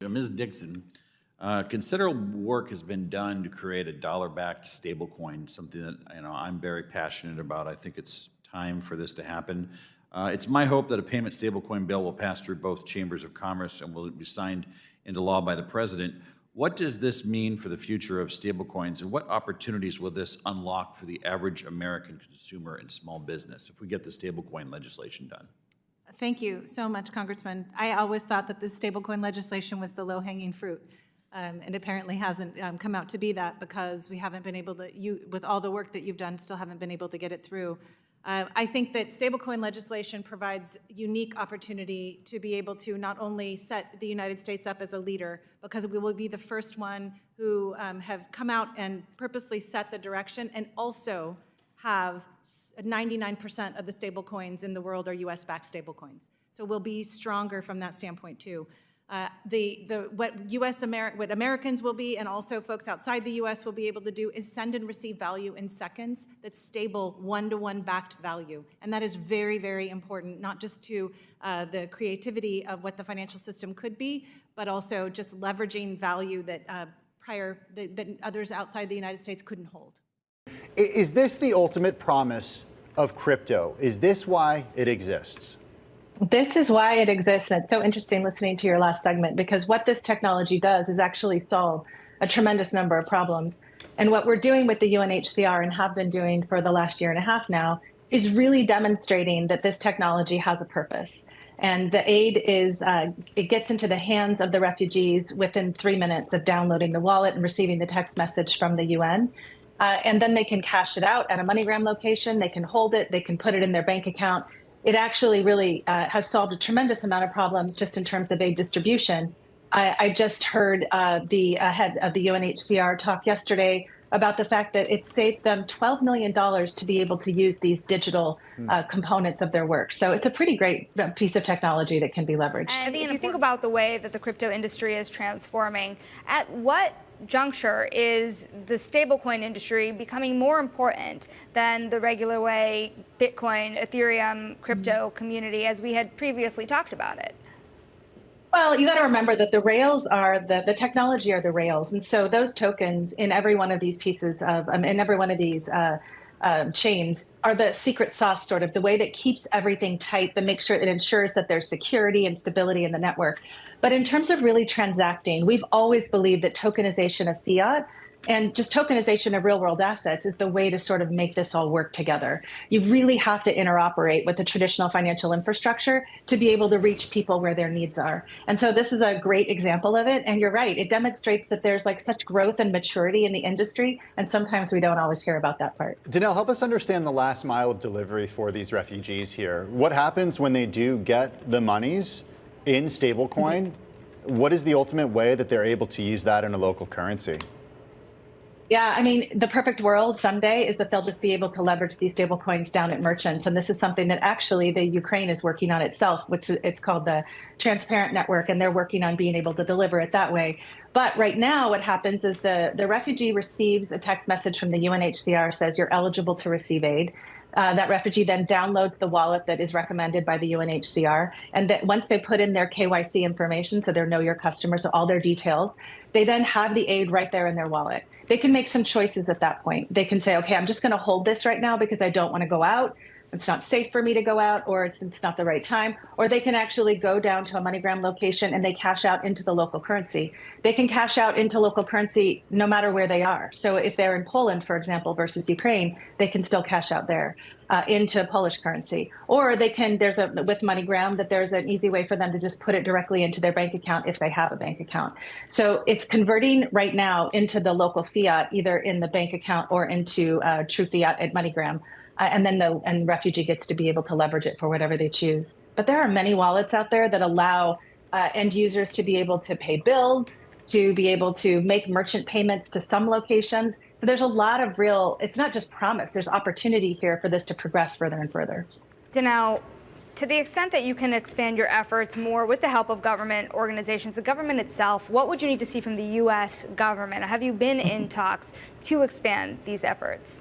Ms. Dixon, considerable work has been done to create a dollar-backed stablecoin, something that I'm very passionate about. I think it's time for this to happen. It's my hope that a payment stablecoin bill will pass through both chambers of commerce and will be signed into law by the president. What does this mean for the future of stablecoins, and what opportunities will this unlock for the average American consumer and small business if we get the stablecoin legislation done? Thank you so much, Congressman. I always thought that this stablecoin legislation was the low-hanging fruit, and apparently hasn't come out to be that, because we haven't been able to, with all the work that you've done, still haven't been able to get it through. I think that stablecoin legislation provides unique opportunity to be able to not only set the United States up as a leader, because we will be the first one who have come out and purposely set the direction, and also have 99% of the stablecoins in the world are U.S.-backed stablecoins. So we'll be stronger from that standpoint too. What Americans will be, and also folks outside the U.S. will be able to do, is send and receive value in seconds that's stable, one-to-one backed value. And that is very, very important, not just to the creativity of what the financial system could be, but also just leveraging value that that others outside the United States couldn't hold. Is this the ultimate promise of crypto? Is this why it exists? This is why it exists, and it's so interesting listening to your last segment, because what this technology does is actually solve a tremendous number of problems. And what we're doing with the UNHCR, and have been doing for the last year and a half now, is really demonstrating that this technology has a purpose. And the aid is, it gets into the hands of the refugees within 3 minutes of downloading the wallet and receiving the text message from the UN. And then they can cash it out at a MoneyGram location, they can hold it, they can put it in their bank account. It actually really has solved a tremendous amount of problems just in terms of aid distribution. I just heard the head of the UNHCR talk yesterday about the fact that it saved them $12 million to be able to use these digital components of their work. So it's a pretty great piece of technology that can be leveraged. And if you think about the way that the crypto industry is transforming, at what juncture is the stablecoin industry becoming more important than the regular way Bitcoin, Ethereum, crypto community, as we had previously talked about it? Well, you got to remember that the rails are the technology are the rails. And so those tokens in every one of these pieces of, in every one of these chains are the secret sauce, sort of the way that keeps everything tight, that makes sure it ensures that there's security and stability in the network. But in terms of really transacting, we've always believed that tokenization of fiat and just tokenization of real world assets is the way to sort of make this all work together. You really have to interoperate with the traditional financial infrastructure to be able to reach people where their needs are. And so this is a great example of it. And you're right, it demonstrates that there's like such growth and maturity in the industry. And sometimes we don't always hear about that part. Danelle, help us understand the last mile of delivery for these refugees here. What happens when they do get the monies in stablecoin? What is the ultimate way that they're able to use that in a local currency? Yeah, I mean, the perfect world someday is that they'll just be able to leverage these stable coins down at merchants. And this is something that actually the Ukraine is working on itself, which it's called the Transparent Network, and they're working on being able to deliver it that way. But right now, what happens is the refugee receives a text message from the UNHCR, says you're eligible to receive aid. That refugee then downloads the wallet that is recommended by the UNHCR. And that once they put in their KYC information, so they know your customers, so all their details, they then have the aid right there in their wallet. They can make some choices at that point. They can say, okay, I'm just going to hold this right now because I don't want to go out. It's not safe for me to go out, or it's not the right time. Or they can actually go down to a MoneyGram location and they cash out into the local currency. They can cash out into local currency no matter where they are. So if they're in Poland, for example, versus Ukraine, they can still cash out there into Polish currency. Or they can, with MoneyGram, that there's an easy way for them to just put it directly into their bank account if they have a bank account. So it's converting right now into the local fiat, either in the bank account or into true fiat at MoneyGram. And then the refugee gets to be able to leverage it for whatever they choose. But there are many wallets out there that allow end users to be able to pay bills, to be able to make merchant payments to some locations. So there's a lot of it's not just promise, there's opportunity here for this to progress further and further. Danelle, to the extent that you can expand your efforts more with the help of government organizations, the government itself, what would you need to see from the U.S. government? Have you been in talks to expand these efforts?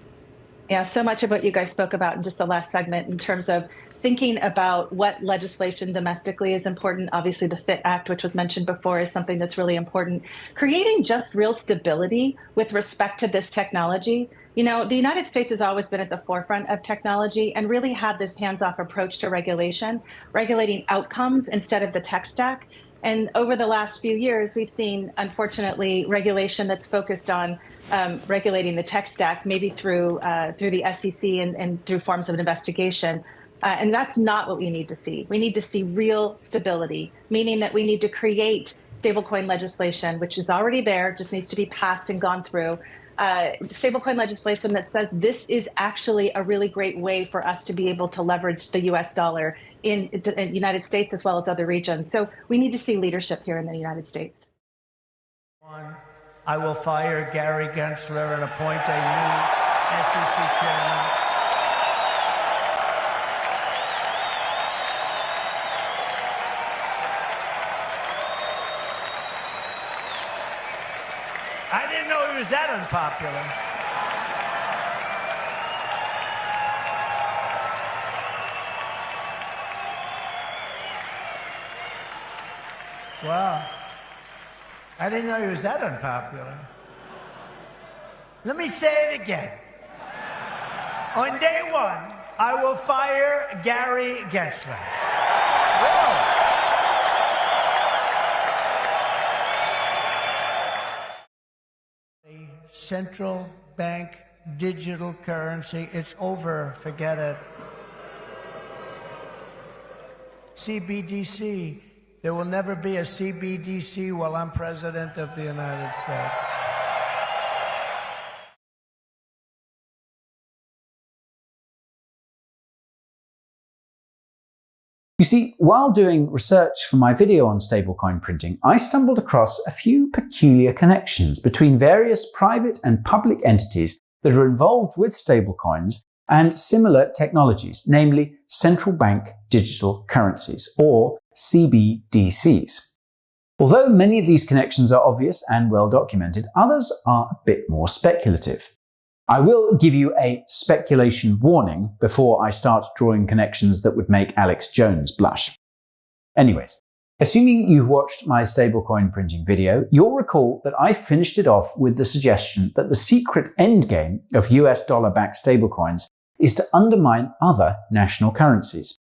Yeah, so much of what you guys spoke about in just the last segment in terms of thinking about what legislation domestically is important. Obviously, the FIT Act, which was mentioned before, is something that's really important. Creating just real stability with respect to this technology. You know, the United States has always been at the forefront of technology and really had this hands-off approach to regulation, regulating outcomes instead of the tech stack. And over the last few years, we've seen, unfortunately, regulation that's focused on regulating the tech stack, maybe through the SEC and through forms of investigation. And that's not what we need to see. We need to see real stability, meaning that we need to create stablecoin legislation, which is already there, just needs to be passed and gone through. Stablecoin legislation that says this is actually a really great way for us to be able to leverage the US dollar in the United States as well as other regions. So we need to see leadership here in the United States. I will fire Gary Gensler and appoint a new SEC chairman. I didn't know he was that unpopular. Wow. I didn't know he was that unpopular. Let me say it again. On day one, I will fire Gary Gensler. Whoa. Central bank digital currency. It's over. Forget it. CBDC. There will never be a CBDC while I'm president of the United States. You see, while doing research for my video on stablecoin printing, I stumbled across a few peculiar connections between various private and public entities that are involved with stablecoins and similar technologies, namely central bank digital currencies, or CBDCs. Although many of these connections are obvious and well documented, others are a bit more speculative. I will give you a speculation warning before I start drawing connections that would make Alex Jones blush. Anyways, assuming you've watched my stablecoin printing video, you'll recall that I finished it off with the suggestion that the secret endgame of US dollar-backed stablecoins is to undermine other national currencies.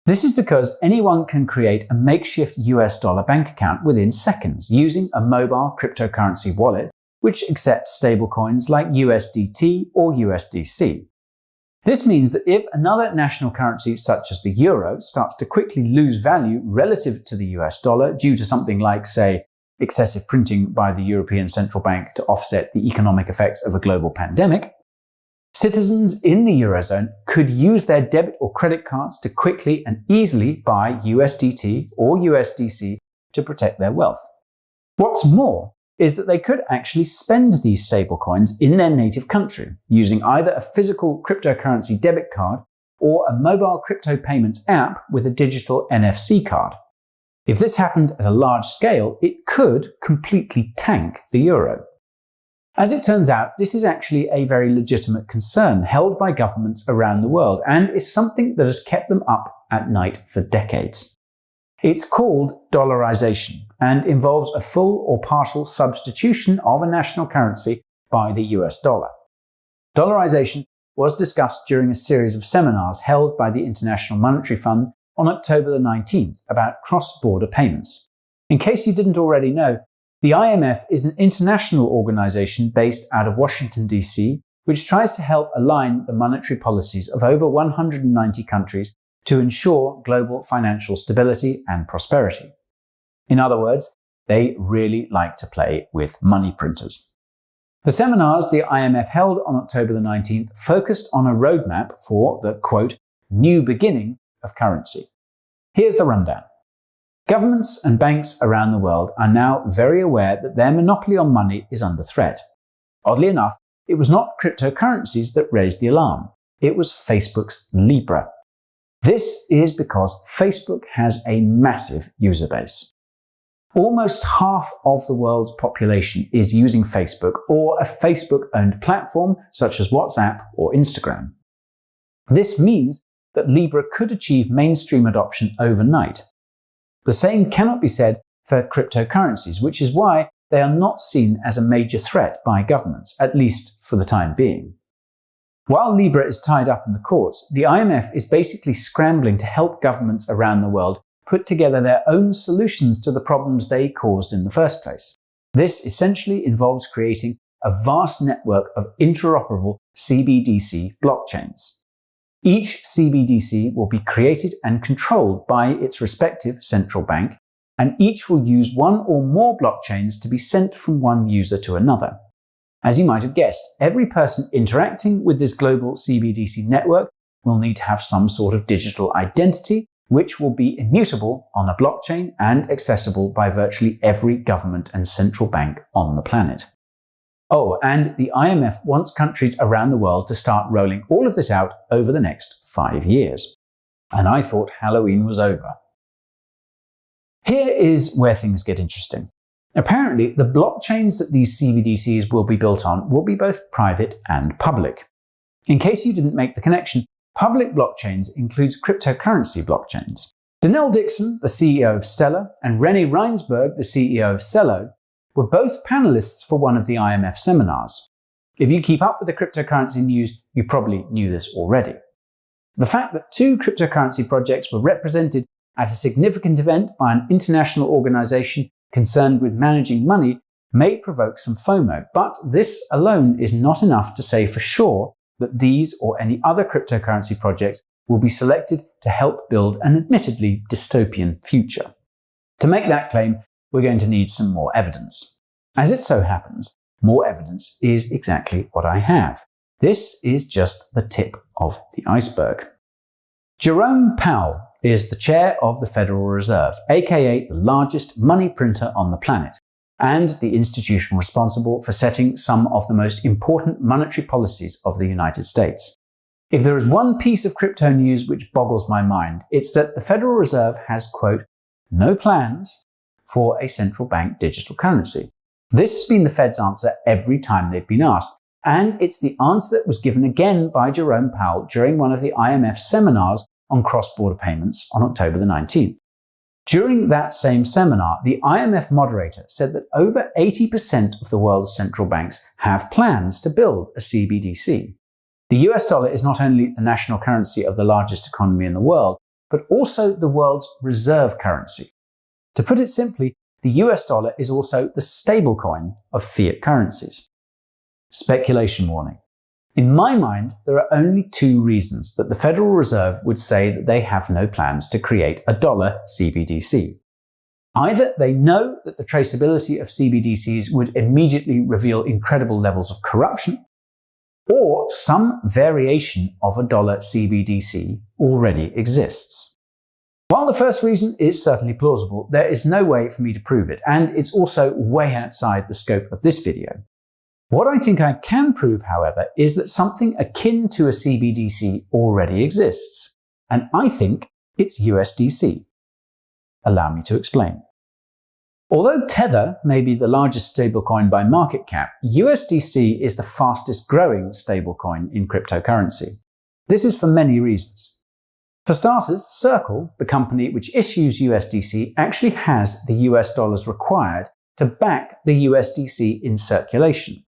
This is because anyone can create a makeshift US dollar bank account within seconds using a mobile cryptocurrency wallet which accepts stablecoins like USDT or USDC. This means that if another national currency such as the euro starts to quickly lose value relative to the US dollar due to something like, say, excessive printing by the European Central Bank to offset the economic effects of a global pandemic, citizens in the Eurozone could use their debit or credit cards to quickly and easily buy USDT or USDC to protect their wealth. What's more is that they could actually spend these stablecoins in their native country, using either a physical cryptocurrency debit card or a mobile crypto payments app with a digital NFC card. If this happened at a large scale, it could completely tank the euro. As it turns out, this is actually a very legitimate concern held by governments around the world and is something that has kept them up at night for decades. It's called dollarization and involves a full or partial substitution of a national currency by the US dollar. Dollarization was discussed during a series of seminars held by the International Monetary Fund on October the 19th about cross-border payments. In case you didn't already know, the IMF is an international organization based out of Washington, D.C., which tries to help align the monetary policies of over 190 countries to ensure global financial stability and prosperity. In other words, they really like to play with money printers. The seminars the IMF held on October the 19th focused on a roadmap for the, quote, new beginning of currency. Here's the rundown. Governments and banks around the world are now very aware that their monopoly on money is under threat. Oddly enough, it was not cryptocurrencies that raised the alarm. It was Facebook's Libra. This is because Facebook has a massive user base. Almost half of the world's population is using Facebook or a Facebook-owned platform such as WhatsApp or Instagram. This means that Libra could achieve mainstream adoption overnight. The same cannot be said for cryptocurrencies, which is why they are not seen as a major threat by governments, at least for the time being. While Libra is tied up in the courts, the IMF is basically scrambling to help governments around the world put together their own solutions to the problems they caused in the first place. This essentially involves creating a vast network of interoperable CBDC blockchains. Each CBDC will be created and controlled by its respective central bank, and each will use one or more blockchains to be sent from one user to another. As you might have guessed, every person interacting with this global CBDC network will need to have some sort of digital identity, which will be immutable on a blockchain and accessible by virtually every government and central bank on the planet. Oh, and the IMF wants countries around the world to start rolling all of this out over the next 5 years. And I thought Halloween was over. Here is where things get interesting. Apparently, the blockchains that these CBDCs will be built on will be both private and public. In case you didn't make the connection, public blockchains includes cryptocurrency blockchains. Danelle Dixon, the CEO of Stellar, and René Reinsberg, the CEO of Cello, were both panelists for one of the IMF seminars. If you keep up with the cryptocurrency news, you probably knew this already. The fact that 2 cryptocurrency projects were represented at a significant event by an international organization concerned with managing money may provoke some FOMO, but this alone is not enough to say for sure that these or any other cryptocurrency projects will be selected to help build an admittedly dystopian future. To make that claim, we're going to need some more evidence. As it so happens, more evidence is exactly what I have. This is just the tip of the iceberg. Jerome Powell is the chair of the Federal Reserve, aka the largest money printer on the planet, and the institution responsible for setting some of the most important monetary policies of the United States. If there is one piece of crypto news which boggles my mind, it's that the Federal Reserve has, quote, no plans for a central bank digital currency. This has been the Fed's answer every time they've been asked, and it's the answer that was given again by Jerome Powell during one of the IMF seminars on cross-border payments on October the 19th. During that same seminar, the IMF moderator said that over 80% of the world's central banks have plans to build a CBDC. The US dollar is not only the national currency of the largest economy in the world, but also the world's reserve currency. To put it simply, the US dollar is also the stablecoin of fiat currencies. Speculation warning. In my mind, there are only 2 reasons that the Federal Reserve would say that they have no plans to create a dollar CBDC. Either they know that the traceability of CBDCs would immediately reveal incredible levels of corruption, or some variation of a dollar CBDC already exists. While the first reason is certainly plausible, there is no way for me to prove it, and it's also way outside the scope of this video. What I think I can prove, however, is that something akin to a CBDC already exists, and I think it's USDC. Allow me to explain. Although Tether may be the largest stablecoin by market cap, USDC is the fastest growing stablecoin in cryptocurrency. This is for many reasons. For starters, Circle, the company which issues USDC, actually has the US dollars required to back the USDC in circulation.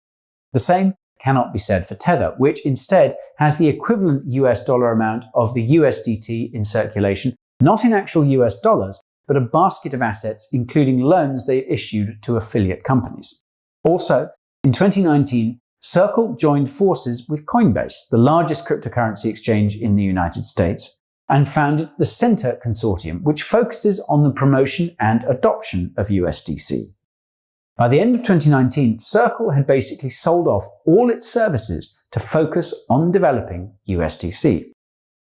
The same cannot be said for Tether, which instead has the equivalent US dollar amount of the USDT in circulation, not in actual US dollars, but a basket of assets including loans they issued to affiliate companies. Also, in 2019, Circle joined forces with Coinbase, the largest cryptocurrency exchange in the United States, and founded the Center Consortium, which focuses on the promotion and adoption of USDC. By the end of 2019, Circle had basically sold off all its services to focus on developing USDC.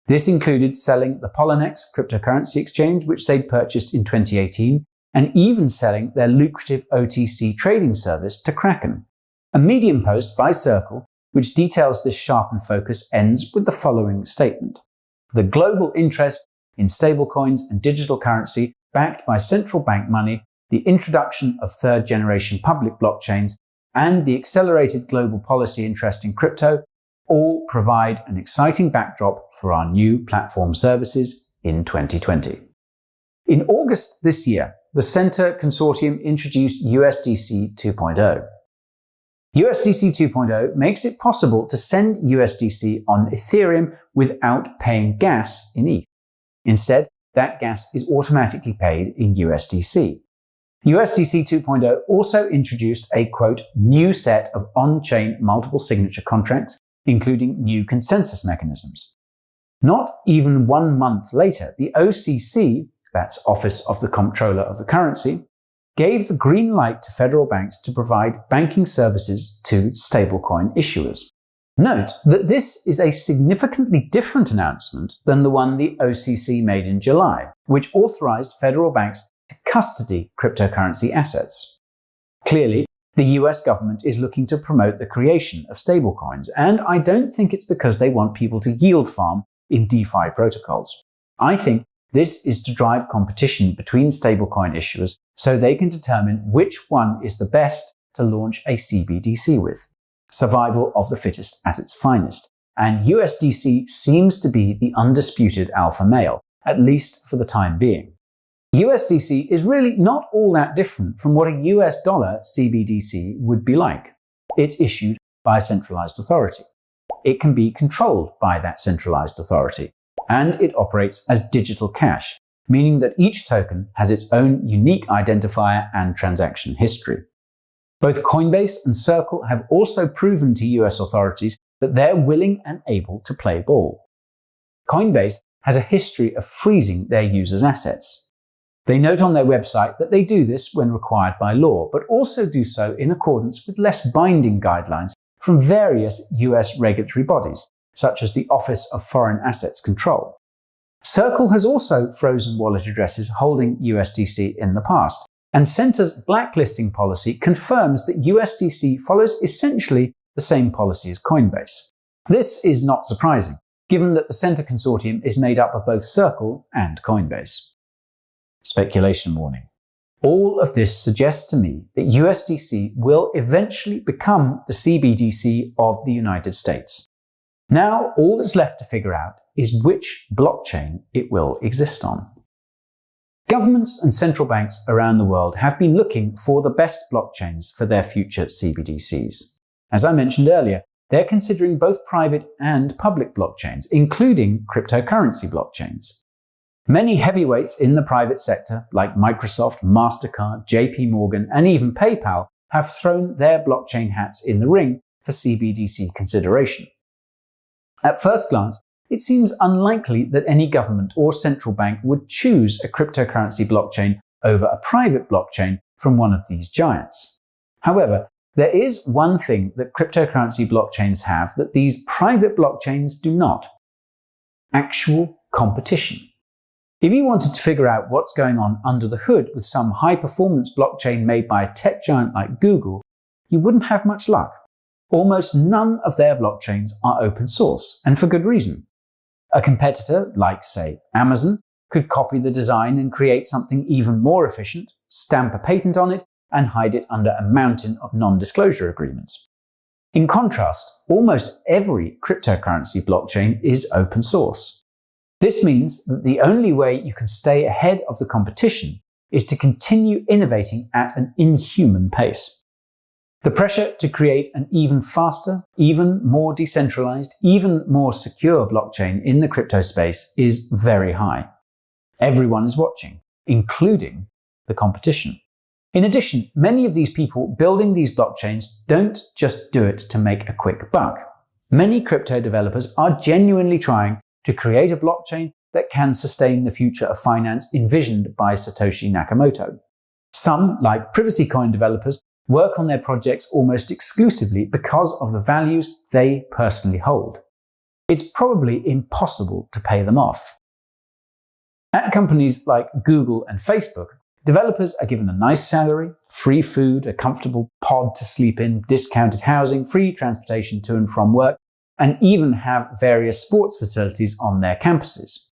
This included selling the Poloniex cryptocurrency exchange, which they'd purchased in 2018, and even selling their lucrative OTC trading service to Kraken. A Medium post by Circle, which details this sharpened focus, ends with the following statement. The global interest in stablecoins and digital currency backed by central bank money the introduction of third-generation public blockchains, and the accelerated global policy interest in crypto all provide an exciting backdrop for our new platform services in 2020. In August this year, the Center Consortium introduced USDC 2.0. USDC 2.0 makes it possible to send USDC on Ethereum without paying gas in ETH. Instead, that gas is automatically paid in USDC. USDC 2.0 also introduced a, quote, new set of on-chain multiple signature contracts, including new consensus mechanisms. Not even 1 month later, the OCC, that's Office of the Comptroller of the Currency, gave the green light to federal banks to provide banking services to stablecoin issuers. Note that this is a significantly different announcement than the one the OCC made in July, which authorized federal banks to custody cryptocurrency assets. Clearly, the US government is looking to promote the creation of stablecoins, and I don't think it's because they want people to yield farm in DeFi protocols. I think this is to drive competition between stablecoin issuers so they can determine which one is the best to launch a CBDC with. Survival of the fittest at its finest. And USDC seems to be the undisputed alpha male, at least for the time being. USDC is really not all that different from what a US dollar CBDC would be like. It's issued by a centralized authority. It can be controlled by that centralized authority. And it operates as digital cash, meaning that each token has its own unique identifier and transaction history. Both Coinbase and Circle have also proven to US authorities that they're willing and able to play ball. Coinbase has a history of freezing their users' assets. They note on their website that they do this when required by law, but also do so in accordance with less binding guidelines from various US regulatory bodies, such as the Office of Foreign Assets Control. Circle has also frozen wallet addresses holding USDC in the past, and Center's blacklisting policy confirms that USDC follows essentially the same policy as Coinbase. This is not surprising, given that the Center Consortium is made up of both Circle and Coinbase. Speculation warning. All of this suggests to me that USDC will eventually become the CBDC of the United States. Now, all that's left to figure out is which blockchain it will exist on. Governments and central banks around the world have been looking for the best blockchains for their future CBDCs. As I mentioned earlier, they're considering both private and public blockchains, including cryptocurrency blockchains. Many heavyweights in the private sector, like Microsoft, MasterCard, JP Morgan, and even PayPal, have thrown their blockchain hats in the ring for CBDC consideration. At first glance, it seems unlikely that any government or central bank would choose a cryptocurrency blockchain over a private blockchain from one of these giants. However, there is one thing that cryptocurrency blockchains have that these private blockchains do not: actual competition. If you wanted to figure out what's going on under the hood with some high-performance blockchain made by a tech giant like Google, you wouldn't have much luck. Almost none of their blockchains are open source, and for good reason. A competitor, like, say, Amazon, could copy the design and create something even more efficient, stamp a patent on it, and hide it under a mountain of non-disclosure agreements. In contrast, almost every cryptocurrency blockchain is open source. This means that the only way you can stay ahead of the competition is to continue innovating at an inhuman pace. The pressure to create an even faster, even more decentralized, even more secure blockchain in the crypto space is very high. Everyone is watching, including the competition. In addition, many of these people building these blockchains don't just do it to make a quick buck. Many crypto developers are genuinely trying to create a blockchain that can sustain the future of finance envisioned by Satoshi Nakamoto. Some, like privacy coin developers, work on their projects almost exclusively because of the values they personally hold. It's probably impossible to pay them off. At companies like Google and Facebook, developers are given a nice salary, free food, a comfortable pod to sleep in, discounted housing, free transportation to and from work, and even have various sports facilities on their campuses.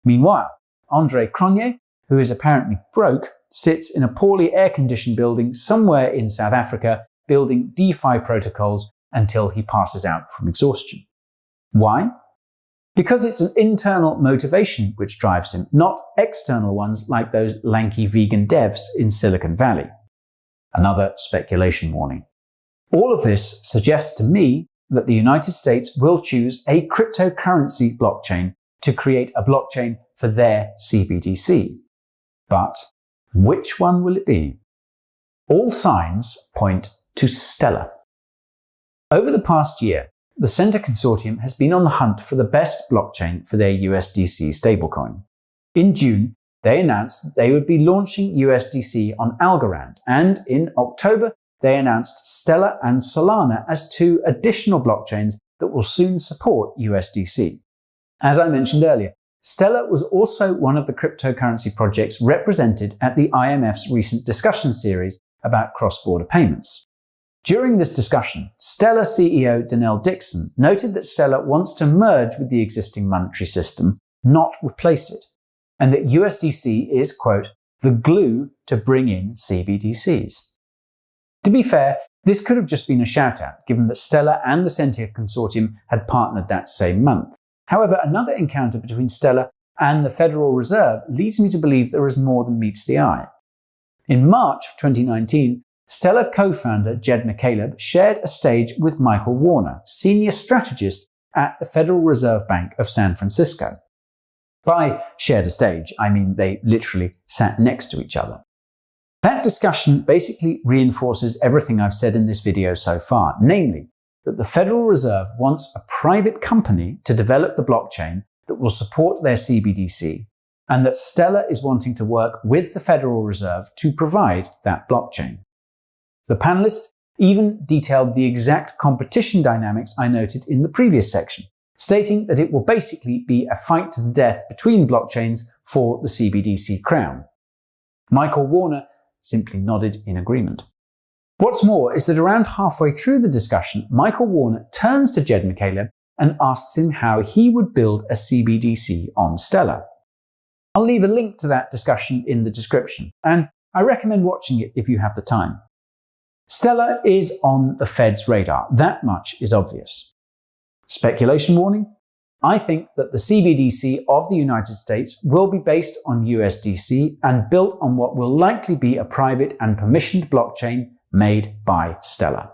Meanwhile, André Cronje, who is apparently broke, sits in a poorly air-conditioned building somewhere in South Africa building DeFi protocols until he passes out from exhaustion. Why? Because it's an internal motivation which drives him, not external ones like those lanky vegan devs in Silicon Valley. Another speculation warning. All of this suggests to me that the United States will choose a cryptocurrency blockchain to create a blockchain for their CBDC. But which one will it be? All signs point to Stellar. Over the past year, the Center Consortium has been on the hunt for the best blockchain for their USDC stablecoin. In June, they announced that they would be launching USDC on Algorand, and in October, they announced Stellar and Solana as two additional blockchains that will soon support USDC. As I mentioned earlier, Stellar was also one of the cryptocurrency projects represented at the IMF's recent discussion series about cross-border payments. During this discussion, Stellar CEO Danelle Dixon noted that Stellar wants to merge with the existing monetary system, not replace it, and that USDC is, quote, the glue to bring in CBDCs. To be fair, this could have just been a shout-out, given that Stellar and the Center Consortium had partnered that same month. However, another encounter between Stellar and the Federal Reserve leads me to believe there is more than meets the eye. In March of 2019, Stellar co-founder Jed McCaleb shared a stage with Michael Warner, senior strategist at the Federal Reserve Bank of San Francisco. By shared a stage, I mean they literally sat next to each other. That discussion basically reinforces everything I've said in this video so far, namely that the Federal Reserve wants a private company to develop the blockchain that will support their CBDC, and that Stellar is wanting to work with the Federal Reserve to provide that blockchain. The panelists even detailed the exact competition dynamics I noted in the previous section, stating that it will basically be a fight to the death between blockchains for the CBDC crown. Michael Warner simply nodded in agreement. What's more is that around halfway through the discussion, Michael Warner turns to Jed McCaleb and asks him how he would build a CBDC on Stellar. I'll leave a link to that discussion in the description, and I recommend watching it if you have the time. Stellar is on the Fed's radar, that much is obvious. Speculation warning? I think that the CBDC of the United States will be based on USDC and built on what will likely be a private and permissioned blockchain made by Stellar.